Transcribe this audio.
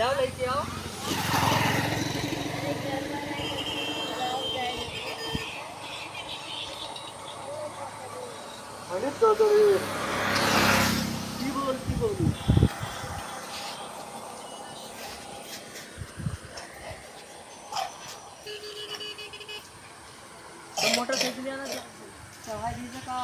जाओ लेके आओ। आणि दादा ती बोलली तो मोटरसाइकिल का